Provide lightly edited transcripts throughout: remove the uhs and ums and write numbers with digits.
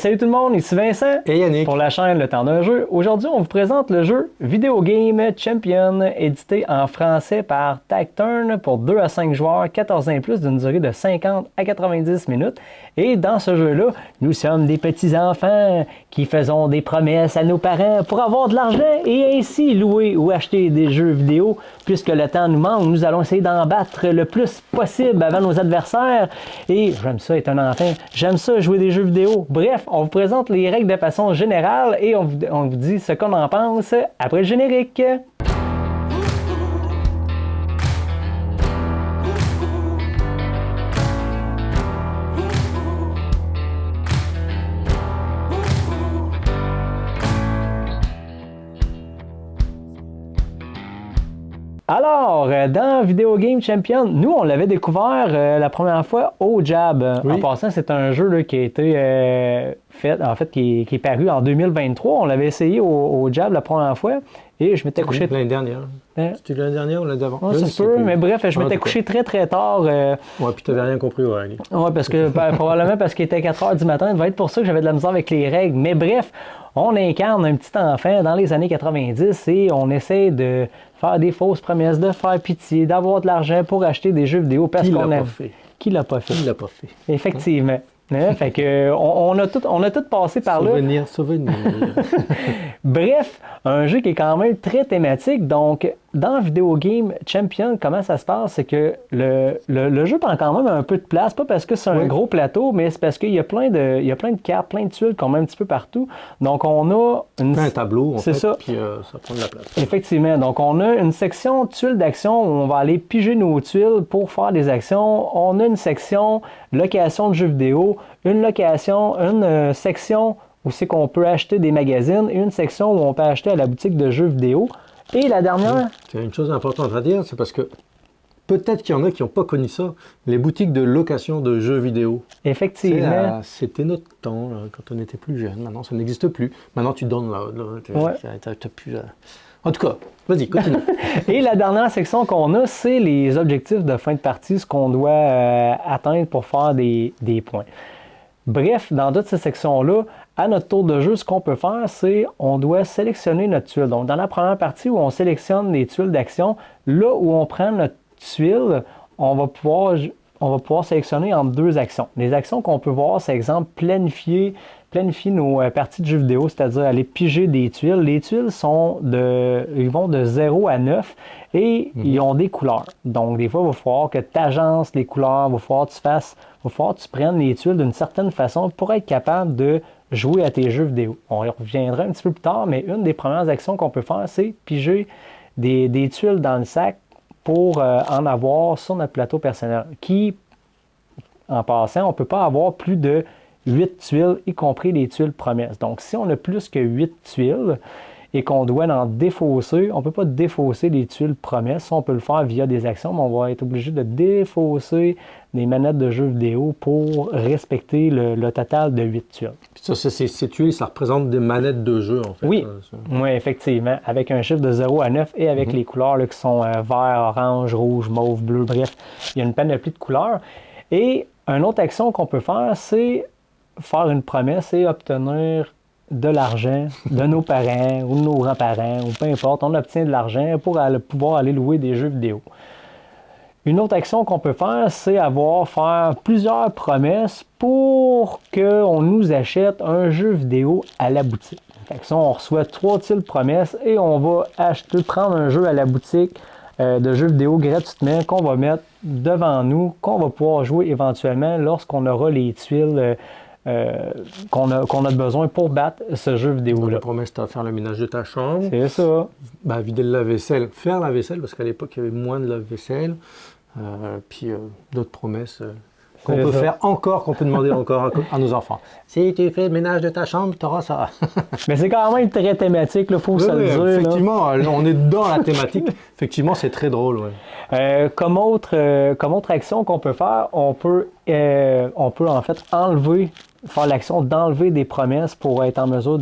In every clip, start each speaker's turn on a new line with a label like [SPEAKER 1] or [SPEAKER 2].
[SPEAKER 1] Salut tout le monde, ici Vincent
[SPEAKER 2] et Yannick
[SPEAKER 1] pour la chaîne Le Temps d'un jeu. Aujourd'hui, on vous présente le jeu Video Game Champion, édité en français par Tacturn pour 2 à 5 joueurs, 14 ans et plus, d'une durée de 50 à 90 minutes. Et dans ce jeu-là, nous sommes des petits-enfants qui faisons des promesses à nos parents pour avoir de l'argent et ainsi louer ou acheter des jeux vidéo. Puisque le temps nous manque, nous allons essayer d'en battre le plus possible avant nos adversaires. Et j'aime ça être un enfant, j'aime ça jouer des jeux vidéo. Bref, on vous présente les règles de façon générale et on vous dit ce qu'on en pense après le générique. Alors, dans Video Game Champion, nous, on l'avait découvert la première fois au Jab.
[SPEAKER 2] Oui.
[SPEAKER 1] En passant, c'est un jeu là, qui a été qui est paru en 2023. On l'avait essayé au Jab la première fois et je m'étais couché...
[SPEAKER 2] l'année dernière. C'était l'année dernière ou l'année d'avant?
[SPEAKER 1] Ouais, ça se peut, mais bref, je m'étais couché très très tard.
[SPEAKER 2] Ouais, puis t'avais rien compris, ouais.
[SPEAKER 1] Ouais, parce que probablement parce qu'il était 4 heures du matin. Ça devait être pour ça que j'avais de la misère avec les règles. Mais bref, on incarne un petit enfant dans les années 90 et on essaie de faire des fausses promesses, de faire pitié, d'avoir de l'argent pour acheter des jeux vidéo parce qu'on a... Qui l'a pas fait?
[SPEAKER 2] Qui l'a pas fait?
[SPEAKER 1] Effectivement. Hein? Fait que on a tout passé par là.
[SPEAKER 2] Souvenir.
[SPEAKER 1] Bref, un jeu qui est quand même très thématique. Donc, dans Video Game Champion, comment ça se passe? C'est que le jeu prend quand même un peu de place, pas parce que c'est un gros plateau, mais c'est parce qu'il y a plein de cartes, plein de tuiles qu'on met un petit peu partout. Donc, on a
[SPEAKER 2] un tableau, en fait,
[SPEAKER 1] ça.
[SPEAKER 2] Puis ça prend de la place.
[SPEAKER 1] Effectivement. Donc, on a une section tuiles d'action où on va aller piger nos tuiles pour faire des actions. On a une section location de jeux vidéo, une section où c'est qu'on peut acheter des magazines et une section où on peut acheter à la boutique de jeux vidéo. Et la dernière...
[SPEAKER 2] C'est une chose importante à dire, c'est parce que peut-être qu'il y en a qui n'ont pas connu ça, les boutiques de location de jeux vidéo.
[SPEAKER 1] Effectivement.
[SPEAKER 2] C'était notre temps, là, quand on était plus jeune. Maintenant, ça n'existe plus. Maintenant, tu donnes là. T'as plus... En tout cas, vas-y, continue.
[SPEAKER 1] Et la dernière section qu'on a, c'est les objectifs de fin de partie, ce qu'on doit atteindre pour faire des points. Bref, dans toutes ces sections-là, à notre tour de jeu, ce qu'on peut faire, c'est on doit sélectionner notre tuile. Donc, dans la première partie où on sélectionne les tuiles d'action, là où on prend notre tuile, on va pouvoir sélectionner entre deux actions. Les actions qu'on peut voir, c'est exemple planifier nos parties de jeux vidéo, c'est-à-dire aller piger des tuiles. Les tuiles ils vont de 0 à 9 et ils ont des couleurs. Donc, des fois, il va falloir que tu agences les couleurs, il va falloir que tu prennes les tuiles d'une certaine façon pour être capable de jouer à tes jeux vidéo. On y reviendra un petit peu plus tard, mais une des premières actions qu'on peut faire, c'est piger des tuiles dans le sac pour en avoir sur notre plateau personnel. Qui, en passant, on ne peut pas avoir plus de 8 tuiles, y compris les tuiles promesses. Donc, si on a plus que 8 tuiles et qu'on doit en défausser, on ne peut pas défausser les tuiles promesses. On peut le faire via des actions, mais on va être obligé de défausser des manettes de jeux vidéo pour respecter le total de 8 tuiles.
[SPEAKER 2] Puis ça, ces tuiles, ça représente des manettes de jeu, en fait.
[SPEAKER 1] Oui, oui, effectivement, avec un chiffre de 0 à 9 et avec les couleurs là, qui sont vert, orange, rouge, mauve, bleu, bref, il y a une panoplie de couleurs. Et une autre action qu'on peut faire, c'est faire une promesse et obtenir de l'argent de nos parents ou de nos grands-parents ou peu importe, on obtient de l'argent pour pouvoir aller louer des jeux vidéo. Une autre action qu'on peut faire, c'est faire plusieurs promesses pour qu'on nous achète un jeu vidéo à la boutique. Fait que ça, on reçoit 3 tuiles promesses et on va prendre un jeu à la boutique de jeux vidéo gratuitement qu'on va mettre devant nous, qu'on va pouvoir jouer éventuellement lorsqu'on aura les tuiles qu'on a besoin pour battre ce jeu vidéo-là.
[SPEAKER 2] La promesse, tu vas faire le ménage de ta chambre.
[SPEAKER 1] C'est ça.
[SPEAKER 2] Vider le lave-vaisselle, faire la vaisselle, parce qu'à l'époque, il y avait moins de lave-vaisselle. Puis d'autres promesses qu'on peut faire encore, qu'on peut demander encore à nos enfants. Si tu fais le ménage de ta chambre, tu auras ça.
[SPEAKER 1] Mais c'est quand même très thématique, il faut se le dire.
[SPEAKER 2] Effectivement, là, on est dans la thématique. Effectivement, c'est très drôle. Ouais.
[SPEAKER 1] Comme autre action qu'on peut faire, on peut en fait faire l'action d'enlever des promesses pour être en mesure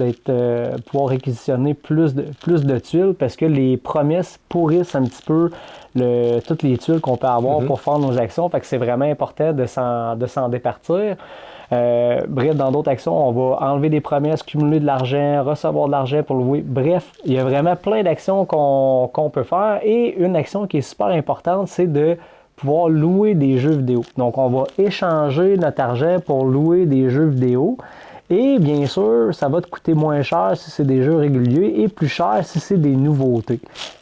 [SPEAKER 1] pouvoir réquisitionner plus de tuiles parce que les promesses pourrissent un petit peu toutes les tuiles qu'on peut avoir pour faire nos actions. Fait que c'est vraiment important de s'en départir. Bref, dans d'autres actions, on va enlever des promesses, cumuler de l'argent, recevoir de l'argent pour louer. Bref, il y a vraiment plein d'actions qu'on peut faire. Et une action qui est super importante, c'est de pouvoir louer des jeux vidéo. Donc, on va échanger notre argent pour louer des jeux vidéo. Et bien sûr, ça va te coûter moins cher si c'est des jeux réguliers et plus cher si c'est des nouveautés.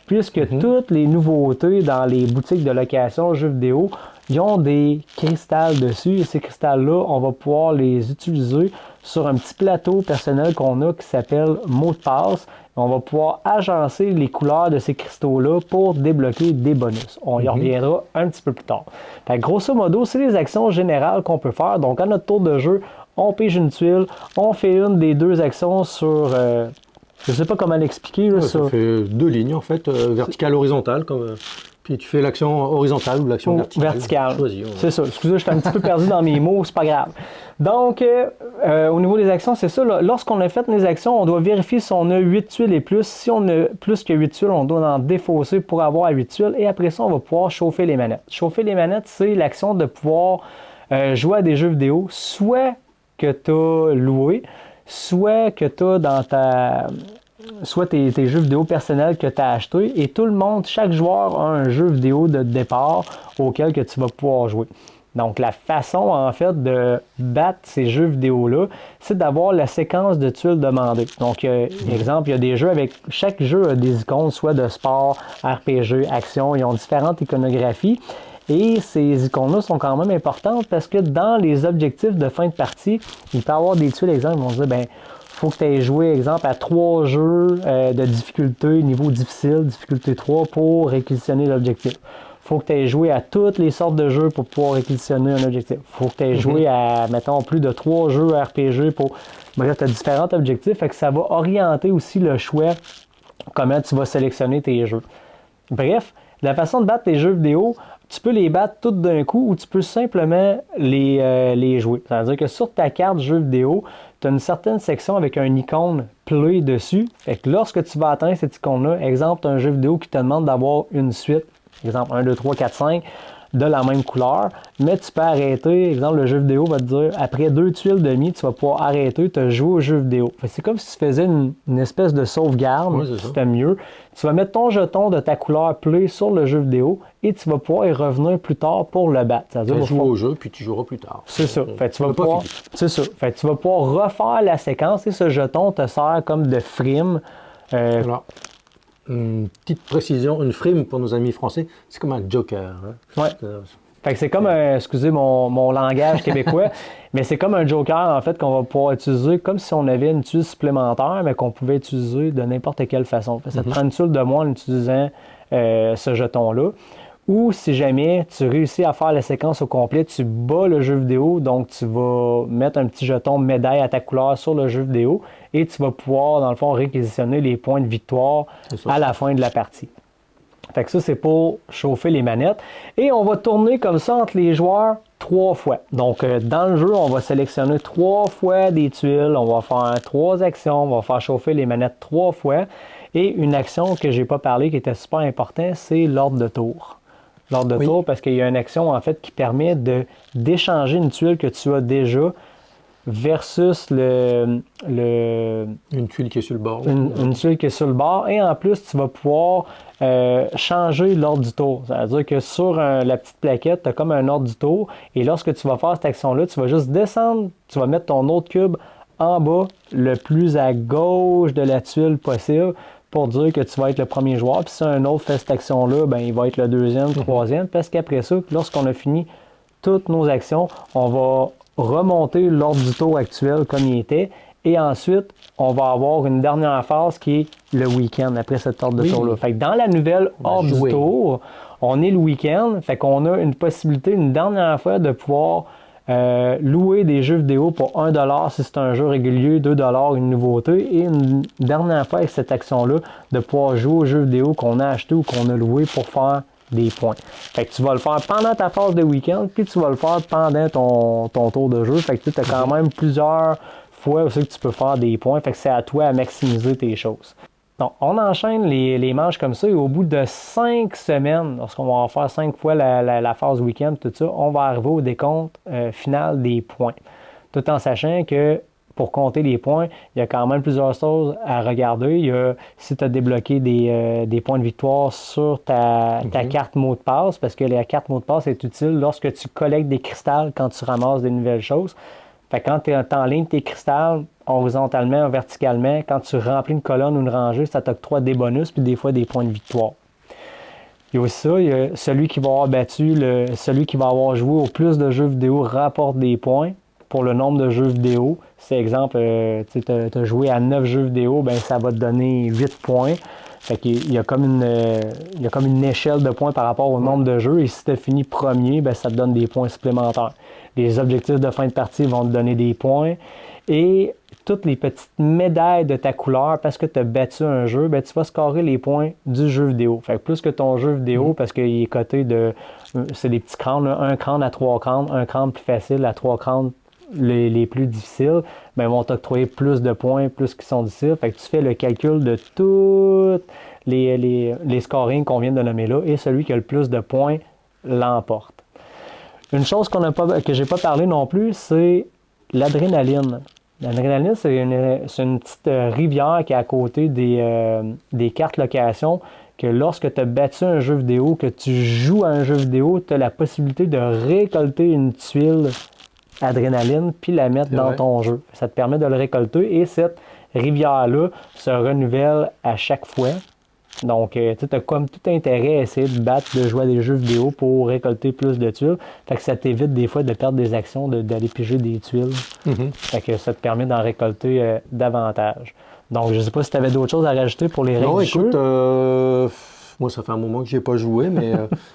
[SPEAKER 1] Puisque toutes les nouveautés dans les boutiques de location jeux vidéo, ils ont des cristals dessus et ces cristals-là, on va pouvoir les utiliser sur un petit plateau personnel qu'on a qui s'appelle mot de passe. On va pouvoir agencer les couleurs de ces cristaux-là pour débloquer des bonus. On y reviendra un petit peu plus tard. Fait, grosso modo, c'est les actions générales qu'on peut faire. Donc, à notre tour de jeu, on pige une tuile, on fait une des deux actions sur... je ne sais pas comment l'expliquer. Là,
[SPEAKER 2] ça fait deux lignes, en fait, verticale, horizontale. Puis tu fais l'action horizontale ou l'action verticale.
[SPEAKER 1] C'est ça. Excusez, je suis un petit peu perdu dans mes mots, c'est pas grave. Donc, au niveau des actions, c'est ça. Lorsqu'on a fait les actions, on doit vérifier si on a 8 tuiles et plus. Si on a plus que 8 tuiles, on doit en défausser pour avoir 8 tuiles. Et après ça, on va pouvoir chauffer les manettes. Chauffer les manettes, c'est l'action de pouvoir jouer à des jeux vidéo, soit que tu as loué, soit que tu as dans soit tes jeux vidéo personnels que tu as achetés, et tout le monde, chaque joueur a un jeu vidéo de départ auquel que tu vas pouvoir jouer. Donc, la façon, en fait, de battre ces jeux vidéo-là, c'est d'avoir la séquence de tuiles demandées. Donc, exemple, il y a des jeux avec... Chaque jeu a des icônes, soit de sport, RPG, action. Ils ont différentes iconographies. Et ces icônes-là sont quand même importantes parce que dans les objectifs de fin de partie, il peut y avoir des tuiles, exemple, ils vont se dire, ben faut que tu aies joué, exemple, à 3 jeux de difficulté, niveau difficile, difficulté 3, pour réquisitionner l'objectif. Faut que tu aies joué à toutes les sortes de jeux pour pouvoir réquisitionner un objectif. Faut que tu aies joué à, mettons, plus de 3 jeux RPG pour... Bref, tu as différents objectifs, fait que ça va orienter aussi le choix, comment tu vas sélectionner tes jeux. Bref, la façon de battre tes jeux vidéo, tu peux les battre toutes d'un coup ou tu peux simplement les jouer. C'est-à-dire que sur ta carte jeu vidéo, tu as une certaine section avec un icône play dessus. Fait que lorsque tu vas atteindre cette icône-là, exemple, tu as un jeu vidéo qui te demande d'avoir une suite, exemple 1, 2, 3, 4, 5, de la même couleur, mais tu peux arrêter, exemple, le jeu vidéo va te dire, après 2 tuiles demi, tu vas pouvoir arrêter, te jouer au jeu vidéo. Fait que c'est comme si tu faisais une espèce de sauvegarde, c'était mieux. Tu vas mettre ton jeton de ta couleur play sur le jeu vidéo et tu vas pouvoir y revenir plus tard pour le battre.
[SPEAKER 2] Tu joues au jeu, puis tu joueras plus tard.
[SPEAKER 1] C'est ça. Fait tu vas pouvoir, c'est ça. Fait tu vas pouvoir refaire la séquence et ce jeton te sert comme de frime.
[SPEAKER 2] Voilà. Une petite précision, une frime pour nos amis français, c'est comme un joker. Hein?
[SPEAKER 1] Ouais. Fait que c'est comme, excusez mon langage québécois, mais c'est comme un joker en fait qu'on va pouvoir utiliser comme si on avait une tuile supplémentaire, mais qu'on pouvait utiliser de n'importe quelle façon. Ça te prend une tuile de moins en utilisant ce jeton-là. Ou si jamais tu réussis à faire la séquence au complet, tu bats le jeu vidéo, donc tu vas mettre un petit jeton médaille à ta couleur sur le jeu vidéo et tu vas pouvoir, dans le fond, réquisitionner les points de victoire à la fin de la partie. Fait que ça, c'est pour chauffer les manettes. Et on va tourner comme ça entre les joueurs 3 fois. Donc, dans le jeu, on va sélectionner 3 fois des tuiles, on va faire 3 actions, on va faire chauffer les manettes 3 fois. Et une action que je n'ai pas parlé qui était super importante, c'est l'ordre de tour. L'ordre de tour, parce qu'il y a une action en fait qui permet d'échanger une tuile que tu as déjà versus une
[SPEAKER 2] tuile qui est sur le bord.
[SPEAKER 1] Une tuile qui est sur le bord. Et en plus, tu vas pouvoir changer l'ordre du tour. C'est-à-dire que sur la petite plaquette, tu as comme un ordre du tour. Et lorsque tu vas faire cette action-là, tu vas juste descendre, tu vas mettre ton autre cube en bas, le plus à gauche de la tuile possible, pour dire que tu vas être le premier joueur. Puis si un autre fait cette action-là, ben, il va être le deuxième, troisième. Parce qu'après ça, lorsqu'on a fini toutes nos actions, on va remonter l'ordre du tour actuel comme il était. Et ensuite, on va avoir une dernière phase qui est le week-end après cet ordre de tour-là. Fait que dans la nouvelle ordre du tour, on est le week-end. Fait qu'on a une possibilité, une dernière fois, de pouvoir louer des jeux vidéo pour 1$ si c'est un jeu régulier, 2$ une nouveauté, et une dernière fois avec cette action-là, de pouvoir jouer aux jeux vidéo qu'on a acheté ou qu'on a loué pour faire des points. Fait que tu vas le faire pendant ta phase de week-end, puis tu vas le faire pendant ton tour de jeu. Fait que tu as quand même plusieurs fois aussi que tu peux faire des points. Fait que c'est à toi à maximiser tes choses. Donc, on enchaîne les manches comme ça et au bout de 5 semaines, lorsqu'on va en faire 5 fois la phase week-end, tout ça, on va arriver au décompte final des points. tout en sachant que pour compter les points, il y a quand même plusieurs choses à regarder. Il y a si tu as débloqué des points de victoire sur ta carte mot de passe, parce que la carte mot de passe est utile lorsque tu collectes des cristals quand tu ramasses des nouvelles choses. Fait que quand tu enlignes tes cristals horizontalement, verticalement, quand tu remplis une colonne ou une rangée, ça t'octroie des bonus puis des fois des points de victoire. Il y a aussi ça, il y a celui qui va avoir battu, celui qui va avoir joué au plus de jeux vidéo rapporte des points pour le nombre de jeux vidéo. Si, exemple, tu as joué à 9 jeux vidéo, ben ça va te donner 8 points. Fait qu'il y a comme une échelle de points par rapport au nombre de jeux. Et si tu as fini premier, ben ça te donne des points supplémentaires. Les objectifs de fin de partie vont te donner des points. Et toutes les petites médailles de ta couleur, parce que tu as battu un jeu, ben tu vas scorer les points du jeu vidéo. Fait que plus que ton jeu vidéo, parce qu'il est coté de... C'est des petits crânes, un crâne à 3 crânes, un crâne plus facile à 3 crânes les plus difficiles, ben, vont t'octroyer plus de points, plus qu'ils sont difficiles. Fait que tu fais le calcul de tous les scorings qu'on vient de nommer là, et celui qui a le plus de points l'emporte. Une chose que j'ai pas parlé non plus, c'est l'adrénaline. L'adrénaline, c'est une petite rivière qui est à côté des cartes location, que lorsque tu as battu un jeu vidéo, que tu joues à un jeu vidéo, tu as la possibilité de récolter une tuile adrénaline puis la mettre dans ton jeu. Ça te permet de le récolter et cette rivière-là se renouvelle à chaque fois. Donc, tu as comme tout intérêt à essayer de battre, de jouer à des jeux vidéo pour récolter plus de tuiles. Fait que ça t'évite des fois de perdre des actions, d'aller piger des tuiles. Fait que ça te permet d'en récolter davantage. Donc, je sais pas si tu avais d'autres choses à rajouter pour les règles du jeu.
[SPEAKER 2] Non, écoute, moi, ça fait un moment que j'ai pas joué, mais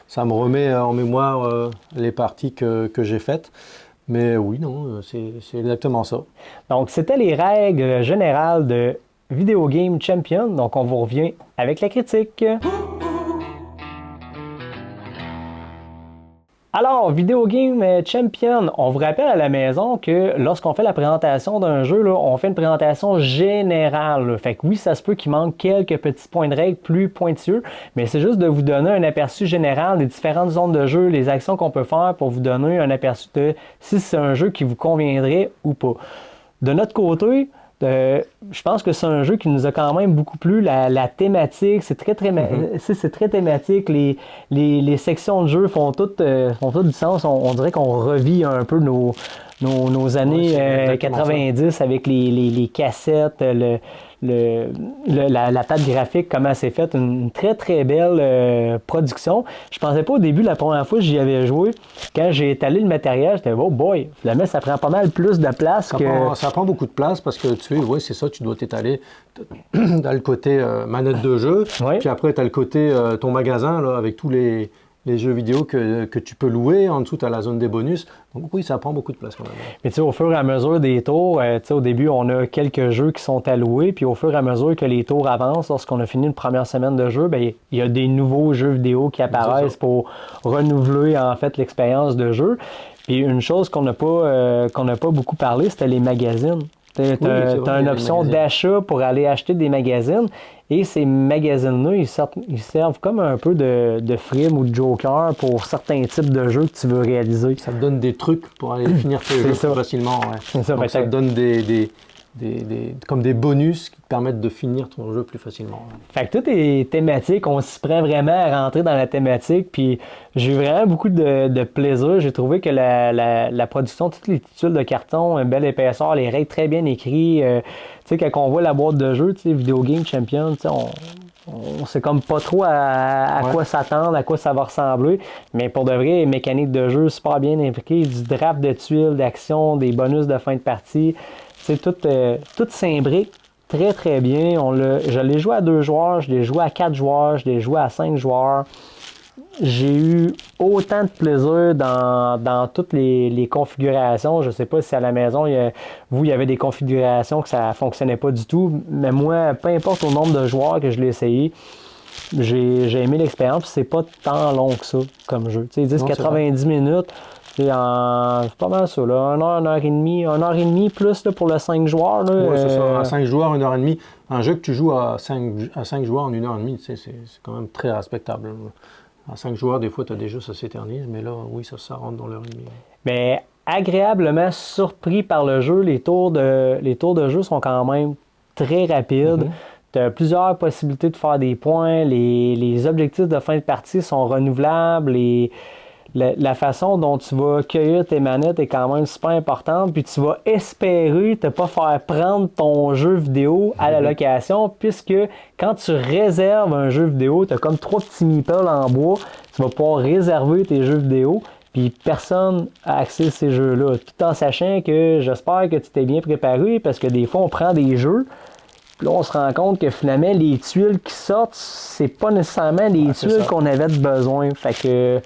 [SPEAKER 2] ça me remet en mémoire les parties que j'ai faites. Mais oui, non, c'est exactement ça.
[SPEAKER 1] Donc, c'était les règles générales de Video Game Champion. Donc, on vous revient avec la critique. Alors, Video Game Champion, on vous rappelle à la maison que lorsqu'on fait la présentation d'un jeu, là, on fait une présentation générale. Là. Fait que oui, ça se peut qu'il manque quelques petits points de règle plus pointilleux, mais c'est juste de vous donner un aperçu général des différentes zones de jeu, les actions qu'on peut faire pour vous donner un aperçu de si c'est un jeu qui vous conviendrait ou pas. De notre côté, je pense que c'est un jeu qui nous a quand même beaucoup plu. La thématique, c'est très thématique. Les sections de jeu font toutes du sens. On dirait qu'on revit un peu nos années 90 avec les cassettes, la patte graphique, comment c'est fait. Une très très belle production. Je pensais pas au début, la première fois que j'y avais joué, quand j'ai étalé le matériel, j'étais oh boy, finalement ça prend pas mal plus de place
[SPEAKER 2] ça prend beaucoup de place parce que oui, c'est ça, tu dois t'étaler. Dans le côté manette de jeu, puis après tu as le côté ton magasin là, avec tous les jeux vidéo que tu peux louer. En dessous, tu as la zone des bonus. Donc oui, ça prend beaucoup de place quand même.
[SPEAKER 1] Mais tu sais, au fur et à mesure des tours, au début, on a quelques jeux qui sont alloués, puis au fur et à mesure que les tours avancent, lorsqu'on a fini une première semaine de jeu, ben il y a des nouveaux jeux vidéo qui apparaissent pour renouveler en fait l'expérience de jeu. Puis une chose qu'on n'a pas beaucoup parlé, c'était les magazines. Tu as une option d'achat pour aller acheter des magazines et ces magazines-là, ils servent comme un peu de frime ou de joker pour certains types de jeux que tu veux réaliser.
[SPEAKER 2] Ça te donne des trucs pour aller finir tes jeux plus facilement. Ouais.
[SPEAKER 1] C'est ça,
[SPEAKER 2] donc ça te donne comme des bonus qui te permettent de finir ton jeu plus facilement.
[SPEAKER 1] Fait que tout est thématique, on s'y prend vraiment à rentrer dans la thématique, puis j'ai eu vraiment beaucoup de plaisir. J'ai trouvé que la production, toutes les tuiles de carton, une belle épaisseur, les règles très bien écrites. Tu sais, quand on voit la boîte de jeu, tu sais, Video Game Champion, tu sais, on sait comme pas trop à quoi s'attendre, à quoi ça va ressembler, mais pour de vrai, mécanique de jeu super bien impliquée, du draft de tuiles, d'action, des bonus de fin de partie. C'est tout s'imbrique très très bien. Je l'ai joué à 2 joueurs, je l'ai joué à 4 joueurs, je l'ai joué à 5 joueurs. J'ai eu autant de plaisir dans toutes les configurations. Je ne sais pas si à la maison, il y avait des configurations que ça ne fonctionnait pas du tout. Mais moi, peu importe au nombre de joueurs que je l'ai essayé, j'ai aimé l'expérience. C'est pas tant long que ça comme jeu. Tu sais, 10-90 minutes. C'est pas mal ça, là. 1 heure et demie plus là, pour le 5 joueurs.
[SPEAKER 2] Oui, c'est ça. À 5 joueurs, 1 heure et demie. Un jeu que tu joues à 5 joueurs en 1 heure et demie, c'est quand même très respectable. À 5 joueurs, des fois, tu as des jeux, ça s'éternise, mais là, oui, ça rentre dans l'heure et demie.
[SPEAKER 1] Mais agréablement surpris par le jeu. Les tours de jeu sont quand même très rapides. Tu as plusieurs possibilités de faire des points. Les objectifs de fin de partie sont renouvelables. La façon dont tu vas cueillir tes manettes est quand même super importante. Puis tu vas espérer ne pas faire prendre ton jeu vidéo à la location, puisque quand tu réserves un jeu vidéo, tu as comme 3 petits meeples en bois. Tu vas pouvoir réserver tes jeux vidéo. Puis personne n'a accès à ces jeux-là. Tout en sachant que j'espère que tu t'es bien préparé, parce que des fois, on prend des jeux. Puis là, on se rend compte que finalement, les tuiles qui sortent, c'est pas nécessairement les tuiles qu'on avait de besoin. Fait que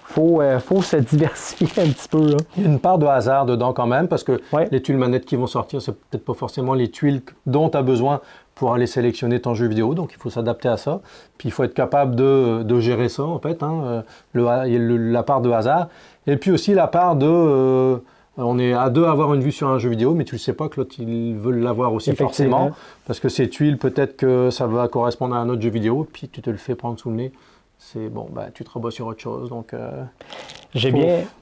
[SPEAKER 1] faut se diversifier un petit peu. Là.
[SPEAKER 2] Il y a une part de hasard dedans quand même, parce que les tuiles manettes qui vont sortir, c'est peut-être pas forcément les tuiles dont tu as besoin pour aller sélectionner ton jeu vidéo. Donc, il faut s'adapter à ça. Puis, il faut être capable de gérer ça, en fait. Il y a la part de hasard. Et puis aussi la part de... on est à deux à avoir une vue sur un jeu vidéo, mais tu ne sais pas que l'autre, ils veulent l'avoir aussi forcément. Parce que ces tuiles, peut-être que ça va correspondre à un autre jeu vidéo, puis tu te le fais prendre sous le nez. C'est bon, tu te rabats sur autre chose. Donc,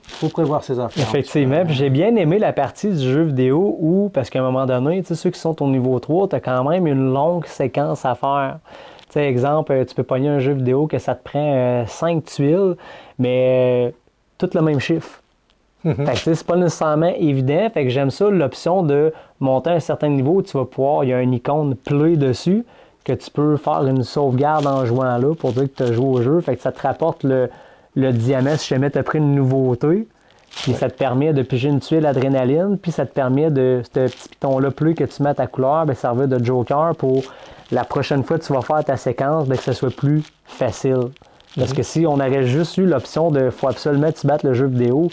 [SPEAKER 2] faut prévoir ses affaires.
[SPEAKER 1] Effectivement. Puis j'ai bien aimé la partie du jeu vidéo où, parce qu'à un moment donné, tu sais, ceux qui sont au niveau 3, tu as quand même une longue séquence à faire. Tu sais, exemple, tu peux pogner un jeu vidéo que ça te prend 5 tuiles, mais tout le même chiffre. Fait que c'est pas nécessairement évident. Fait que j'aime ça, l'option de monter à un certain niveau, tu vas pouvoir, il y a une icône play dessus, que tu peux faire une sauvegarde en jouant là pour dire que tu as joué au jeu. Fait que ça te rapporte le diamètre si jamais tu as pris une nouveauté. Puis ça te permet de piger une tuile adrénaline. Puis ça te permet de, ce petit piton-là plus que tu mets à ta couleur, servir de joker pour la prochaine fois que tu vas faire ta séquence, que ce soit plus facile. Parce que si on avait juste eu l'option de faut absolument que tu battes le jeu vidéo,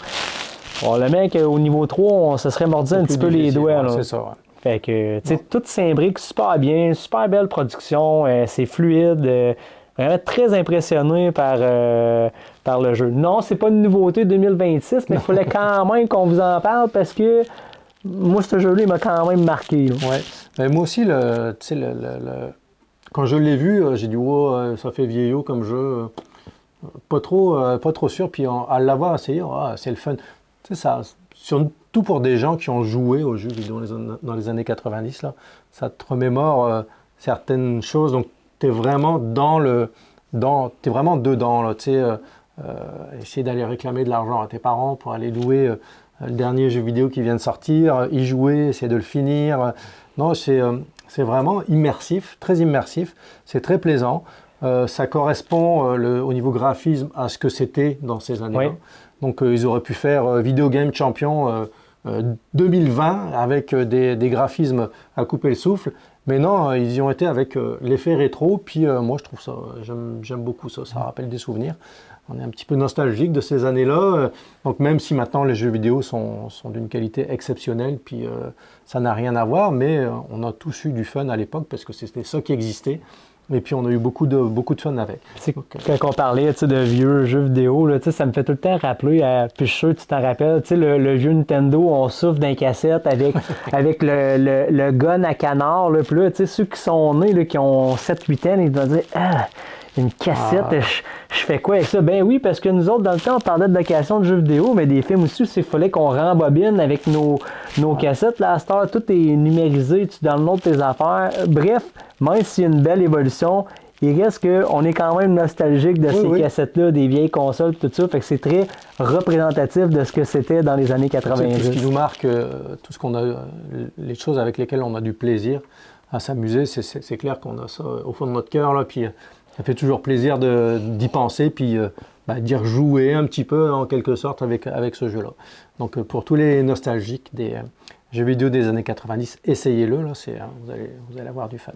[SPEAKER 1] le mec au niveau 3, on se serait mordu un petit peu les doigts.
[SPEAKER 2] C'est ça,
[SPEAKER 1] Fait que, tu sais, tout s'imbrique super bien, super belle production, c'est fluide, vraiment très impressionné par le jeu. Non, c'est pas une nouveauté 2026, mais il fallait quand même qu'on vous en parle parce que moi, ce jeu-là, il m'a quand même marqué.
[SPEAKER 2] Ouais. Moi aussi, quand je l'ai vu, j'ai dit, ça fait vieillot comme jeu, pas trop sûr, puis à l'avoir essayé, c'est le fun. Tu sais, ça, surtout pour des gens qui ont joué aux jeux vidéo dans les années 90, là, ça te remémore certaines choses. Donc, tu es vraiment t'es vraiment dedans. Là, tu sais, essayer d'aller réclamer de l'argent à tes parents pour aller louer le dernier jeu vidéo qui vient de sortir, y jouer, essayer de le finir. Non, c'est vraiment immersif, très immersif. C'est très plaisant. Ça correspond au niveau graphisme à ce que c'était dans ces années-là. Oui. Donc, ils auraient pu faire Video Game Champion 2020 avec des graphismes à couper le souffle. Mais non, ils y ont été avec l'effet rétro. Puis moi, je trouve ça, j'aime beaucoup ça. Ça rappelle des souvenirs. On est un petit peu nostalgique de ces années-là. Donc, même si maintenant les jeux vidéo sont d'une qualité exceptionnelle, puis ça n'a rien à voir, mais on a tous eu du fun à l'époque parce que c'était ça qui existait. Et puis, on a eu beaucoup de fun avec.
[SPEAKER 1] Quand on parlait de vieux jeux vidéo, là, ça me fait tout le temps rappeler, puis je suis sûr que tu t'en rappelles, le vieux Nintendo, on souffle d'un cassette avec le gun à canard. Là, puis là, ceux qui sont nés, là, qui ont 7-8 ans, ils vont dire « Ah, une cassette, je fais quoi avec ça? » Ben oui, parce que nous autres, dans le temps, on parlait de location de jeux vidéo, mais des films aussi, il fallait qu'on rembobine avec nos cassettes. Là, à cette heure, tout est numérisé, tu downloads tes affaires. Bref, même s'il y a une belle évolution, il reste qu'on est quand même nostalgique de ces cassettes-là, des vieilles consoles, tout ça. Fait que c'est très représentatif de ce que c'était dans les années 90.
[SPEAKER 2] Ce qui nous marque, tout ce qu'on a, les choses avec lesquelles on a du plaisir à s'amuser, c'est clair qu'on a ça au fond de notre cœur, là, puis ça fait toujours plaisir d'y penser, puis d'y rejouer un petit peu, en quelque sorte, avec ce jeu-là. Donc, pour tous les nostalgiques des jeux vidéo des années 90, essayez-le, là, vous allez avoir du fun.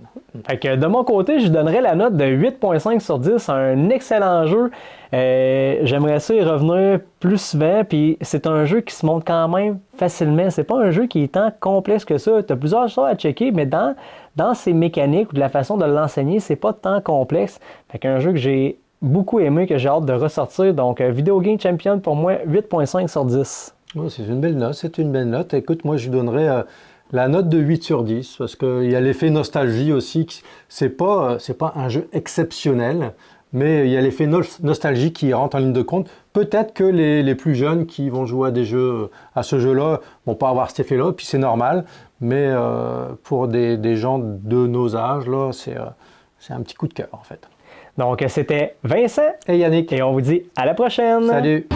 [SPEAKER 1] Fait que de mon côté, je donnerais la note de 8.5 sur 10, un excellent jeu. J'aimerais ça y revenir plus souvent, puis c'est un jeu qui se monte quand même facilement. C'est pas un jeu qui est tant complexe que ça. Tu as plusieurs choses à checker, mais dans ses mécaniques ou de la façon de l'enseigner, c'est pas tant complexe. Fait qu'un jeu que j'ai beaucoup aimé, que j'ai hâte de ressortir. Donc, Video Game Champion, pour moi, 8.5 sur 10.
[SPEAKER 2] Oh, c'est une belle note. Écoute, moi, je lui donnerais la note de 8 sur 10, parce qu'il y a l'effet nostalgie aussi. C'est pas un jeu exceptionnel, mais il y a l'effet nostalgie qui rentre en ligne de compte. Peut-être que les plus jeunes qui vont jouer à ce jeu-là vont pas avoir cet effet-là, puis c'est normal, mais pour des gens de nos âges, là, c'est un petit coup de cœur en fait.
[SPEAKER 1] Donc, c'était Vincent
[SPEAKER 2] Et Yannick,
[SPEAKER 1] et on vous dit à la prochaine!
[SPEAKER 2] salut!